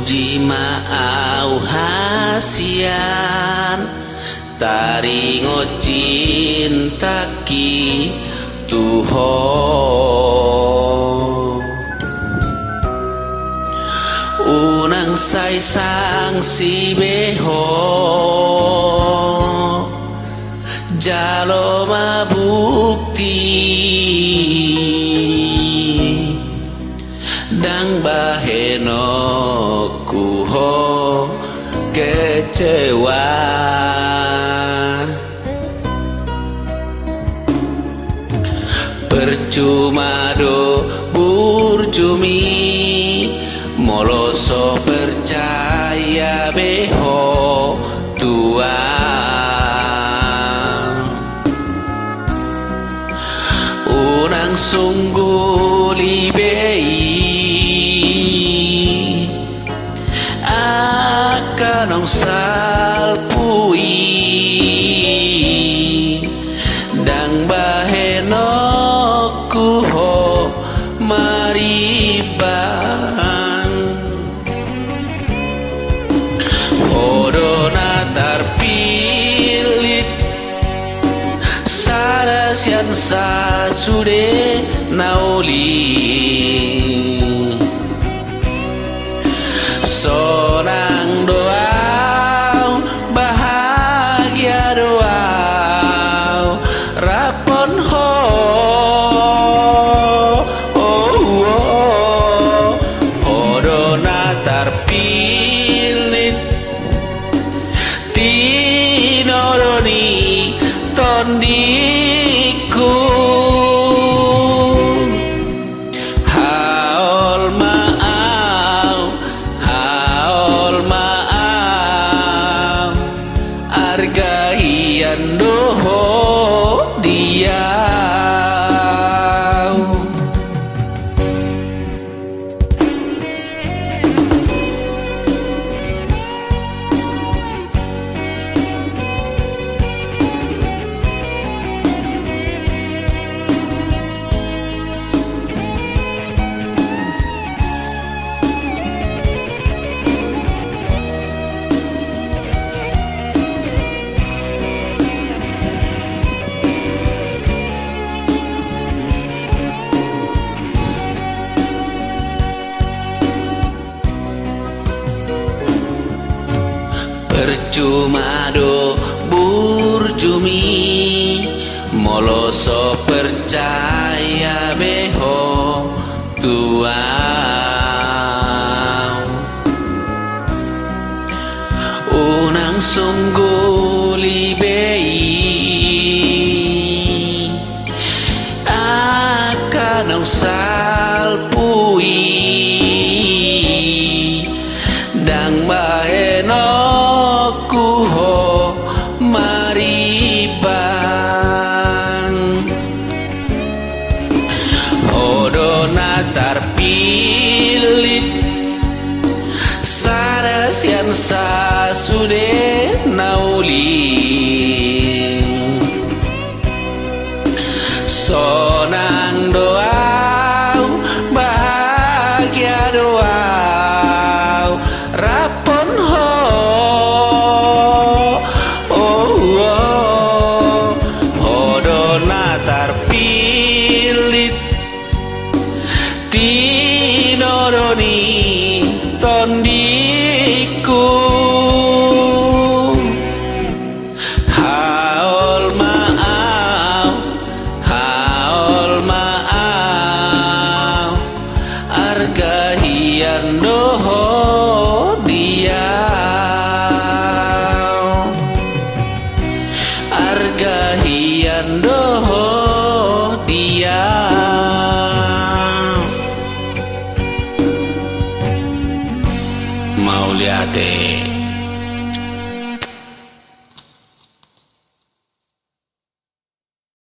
Jima au hasian taringo cintaki tuho unang say sang si beho jalo mabukti dang baheno kuho kecewa percuma do burjumi moloso percaya beho tuang unang sungguh libei akanong salpui dang baheno kuho maribang hodona tarpilit sarasian sasude nauli sonang doa bahagia doa rapon ho hodona tarpilit tinoroni tondiku haol maaf argahian doho dia percuma do burjumi moloso percaya beho tuang unang sungguh libei akanong salpui dang baheno kuho maribang hodona tarpilit sarasian sasude nauli sonang doa bahagia doa rapon ho hodona tarpilit tinoroni tondiku haol maaf argahian doho dia argahian doho dia mau lihat